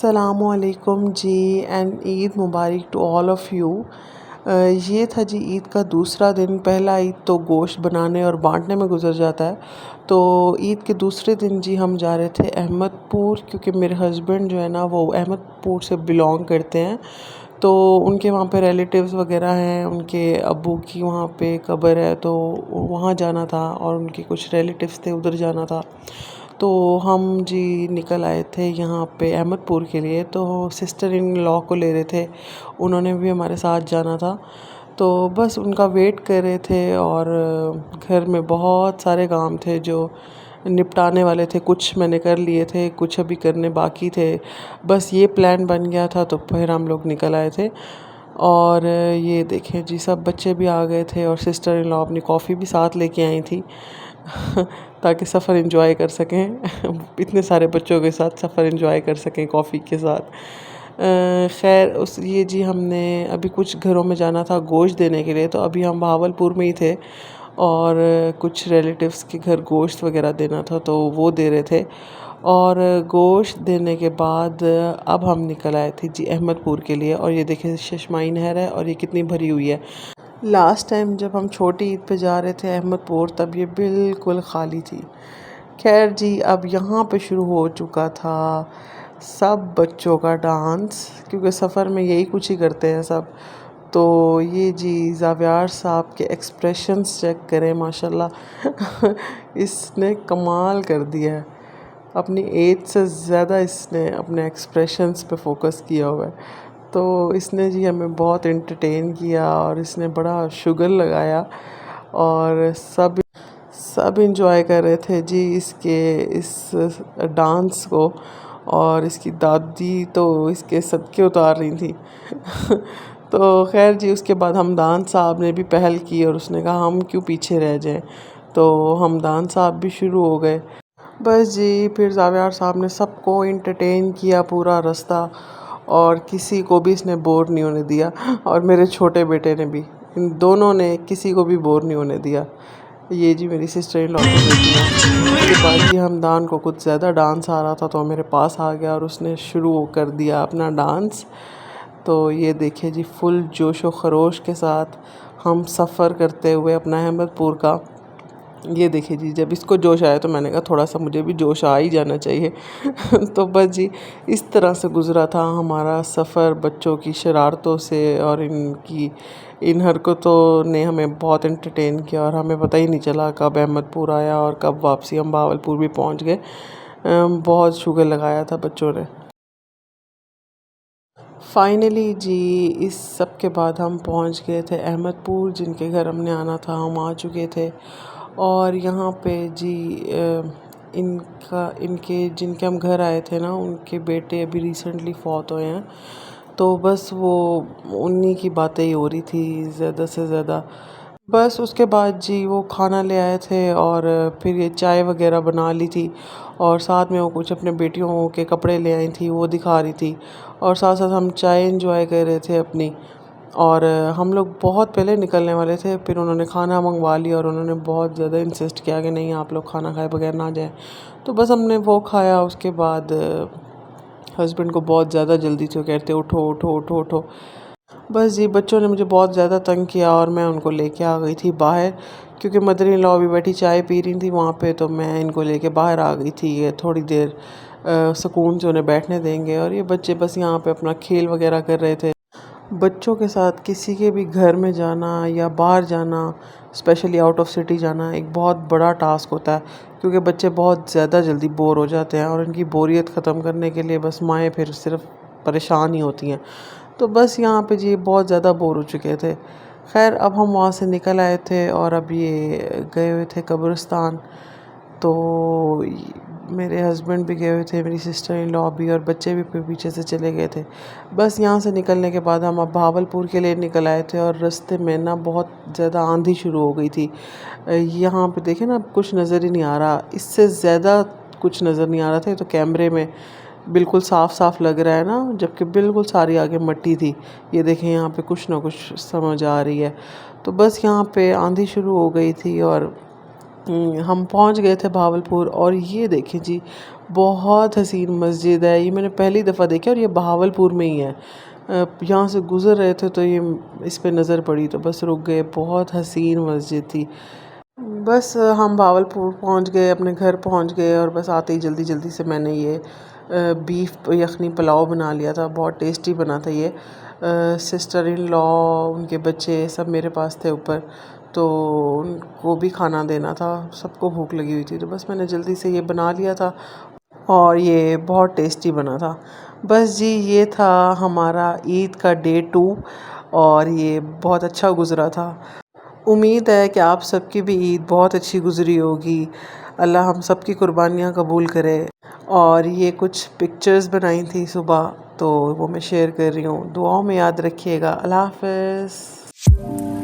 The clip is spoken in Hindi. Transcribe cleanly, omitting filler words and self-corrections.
अस्सलामुअलैकुम जी एंड ईद मुबारक टू ऑल ऑफ़ यू। ये था जी ईद का दूसरा दिन। पहला ईद तो गोश्त बनाने और बांटने में गुजर जाता है। तो ईद के दूसरे दिन जी हम जा रहे थे अहमदपुर, क्योंकि मेरे हस्बैंड जो है ना वो अहमदपुर से बिलोंग करते हैं। तो उनके वहाँ पे रिलेटिव्स वगैरह हैं, उनके अब्बू की वहाँ पे कब्र है, तो वहाँ जाना था और उनके कुछ रिलेटिव्स थे, उधर जाना था। तो हम जी निकल आए थे यहाँ पे अहमदपुर के लिए। तो सिस्टर इन लॉ को ले रहे थे, उन्होंने भी हमारे साथ जाना था। तो बस उनका वेट कर रहे थे और घर में बहुत सारे काम थे जो निपटाने वाले थे। कुछ मैंने कर लिए थे, कुछ अभी करने बाकी थे। बस ये प्लान बन गया था तो फिर हम लोग निकल आए थे। और ये देखें जी, सब बच्चे भी आ गए थे और सिस्टर इन लॉ अपनी कॉफ़ी भी साथ लेके आई थी ताकि सफ़र एंजॉय कर सकें इतने सारे बच्चों के साथ सफ़र एंजॉय कर सकें कॉफ़ी के साथ। खैर उस ये जी हमने अभी कुछ घरों में जाना था गोश्त देने के लिए, तो अभी हम बहावलपुर में ही थे और कुछ रिलेटिव्स के घर गोश्त वगैरह देना था तो वो दे रहे थे। और गोश्त देने के बाद अब हम निकल आए थे जी अहमदपुर के लिए। और ये देखिए चश्माई नहर है और ये कितनी भरी हुई है। लास्ट टाइम जब हम छोटी ईद पे जा रहे थे अहमदपुर, तब ये बिल्कुल ख़ाली थी। खैर जी, अब यहाँ पे शुरू हो चुका था सब बच्चों का डांस, क्योंकि सफ़र में यही कुछ ही करते हैं सब। तो ये जी ज़ावियार साहब के एक्सप्रेशंस चेक करें, माशाल्लाह इसने कमाल कर दिया है। अपनी एज से ज़्यादा इसने अपने एक्सप्रेशंस पे फोकस किया हुआ है। तो इसने जी हमें बहुत एंटरटेन किया और इसने बड़ा शुगर लगाया और सब इंजॉय कर रहे थे जी इसके इस डांस को। और इसकी दादी तो इसके सदके उतार रही थी तो खैर जी, उसके बाद हमदान साहब ने भी पहल की और उसने कहा हम क्यों पीछे रह जाएं। तो हमदान साहब भी शुरू हो गए। बस जी, फिर ज़ावियार साहब ने सबको एंटरटेन किया पूरा रास्ता और किसी को भी इसने बोर नहीं होने दिया। और मेरे छोटे बेटे ने भी, इन दोनों ने किसी को भी बोर नहीं होने दिया। ये जी मेरी सिस्टर इन लॉ की बेटियाँ। उसके बाद जी हमदान को कुछ ज़्यादा डांस आ रहा था तो मेरे पास आ गया और उसने शुरू कर दिया अपना डांस। तो ये देखिए जी, फुल जोश व खरोश के साथ हम सफ़र करते हुए अपना अहमदपुर का। ये देखिए जी, जब इसको जोश आया तो मैंने कहा थोड़ा सा मुझे भी जोश आ ही जाना चाहिए तो बस जी, इस तरह से गुज़रा था हमारा सफ़र बच्चों की शरारतों से। और इन हरकतों ने हमें बहुत एंटरटेन किया और हमें पता ही नहीं चला कब अहमदपुर आया और कब वापसी हम बहावलपुर भी पहुंच गए। बहुत शुगर लगाया था बच्चों ने। फाइनली जी, इस सब के बाद हम पहुंच गए थे अहमदपुर। जिनके घर हमने आना था हम आ चुके थे। और यहाँ पे जी इनके जिनके हम घर आए थे ना, उनके बेटे अभी रिसेंटली फौत हुए हैं। तो बस वो उन्हीं की बातें ही हो रही थी ज़्यादा से ज़्यादा। बस उसके बाद जी वो खाना ले आए थे और फिर ये चाय वगैरह बना ली थी। और साथ में वो कुछ अपने बेटियों के कपड़े ले आई थी, वो दिखा रही थी। और साथ साथ हम चाय एंजॉय कर रहे थे अपनी। और हम लोग बहुत पहले निकलने वाले थे, फिर उन्होंने खाना मंगवा लिया और उन्होंने बहुत ज़्यादा इंसिस्ट किया कि नहीं, आप लोग खाना खाए बगैर ना जाएं। तो बस हमने वो खाया। उसके बाद हस्बैंड को बहुत ज़्यादा जल्दी थी, वो कहते उठो उठो उठो उठो। बस जी, बच्चों ने मुझे बहुत ज़्यादा तंग किया और मैं उनको लेके आ गई थी बाहर, क्योंकि मदर इन लॉ भी बैठी चाय पी रही थी वहाँ पे। तो मैं इनको लेके बाहर आ गई थी, ये थोड़ी देर सुकून से उन्हें बैठने देंगे। और ये बच्चे बस यहाँ पे अपना खेल वगैरह कर रहे थे। बच्चों के साथ किसी के भी घर में जाना या बाहर जाना, स्पेशली आउट ऑफ सिटी जाना, एक बहुत बड़ा टास्क होता है, क्योंकि बच्चे बहुत ज़्यादा जल्दी बोर हो जाते हैं और इनकी बोरियत ख़त्म करने के लिए बस माएँ फिर सिर्फ परेशान ही होती हैं। तो बस यहाँ पे जी बहुत ज़्यादा बोर हो चुके थे। खैर अब हम वहाँ से निकल आए थे और अब ये गए हुए थे कब्रिस्तान। तो मेरे हस्बैंड भी गए हुए थे, मेरी सिस्टर इन लॉ भी, और बच्चे भी फिर पीछे से चले गए थे। बस यहाँ से निकलने के बाद हम अब बहावलपुर के लिए निकल आए थे और रास्ते में ना बहुत ज़्यादा आंधी शुरू हो गई थी। यहाँ पे देखें ना, कुछ नज़र ही नहीं आ रहा, इससे ज़्यादा कुछ नज़र नहीं आ रहा था। ये तो कैमरे में बिल्कुल साफ साफ लग रहा है ना, जबकि बिल्कुल सारी आगे मिट्टी थी। ये देखें यहाँ पे कुछ ना कुछ समझ आ रही है। तो बस यहाँ पे आंधी शुरू हो गई थी और हम पहुंच गए थे भावलपुर और ये देखें जी, बहुत हसीन मस्जिद है। ये मैंने पहली दफ़ा देखी और ये भावलपुर में ही है। यहाँ से गुज़र रहे थे तो ये इस पे नज़र पड़ी तो बस रुक गए। बहुत हसीन मस्जिद थी। बस हम भावलपुर पहुंच गए, अपने घर पहुंच गए और बस आते ही जल्दी जल्दी से मैंने ये बीफ यखनी पुलाव बना लिया था। बहुत टेस्टी बना था ये। सिस्टर इन लॉ, उनके बच्चे सब मेरे पास थे ऊपर, तो उनको भी खाना देना था। सबको भूख लगी हुई थी तो बस मैंने जल्दी से ये बना लिया था और ये बहुत टेस्टी बना था। बस जी, ये था हमारा ईद का डे 2 और ये बहुत अच्छा गुज़रा था। उम्मीद है कि आप सबकी भी ईद बहुत अच्छी गुज़री होगी। अल्लाह हम सब की कुर्बानियाँ कबूल करे। और ये कुछ पिक्चर्स बनाई थी सुबह, तो वो मैं शेयर कर रही हूँ। दुआओं में याद रखिएगा। अल्लाह हाफ़िज़।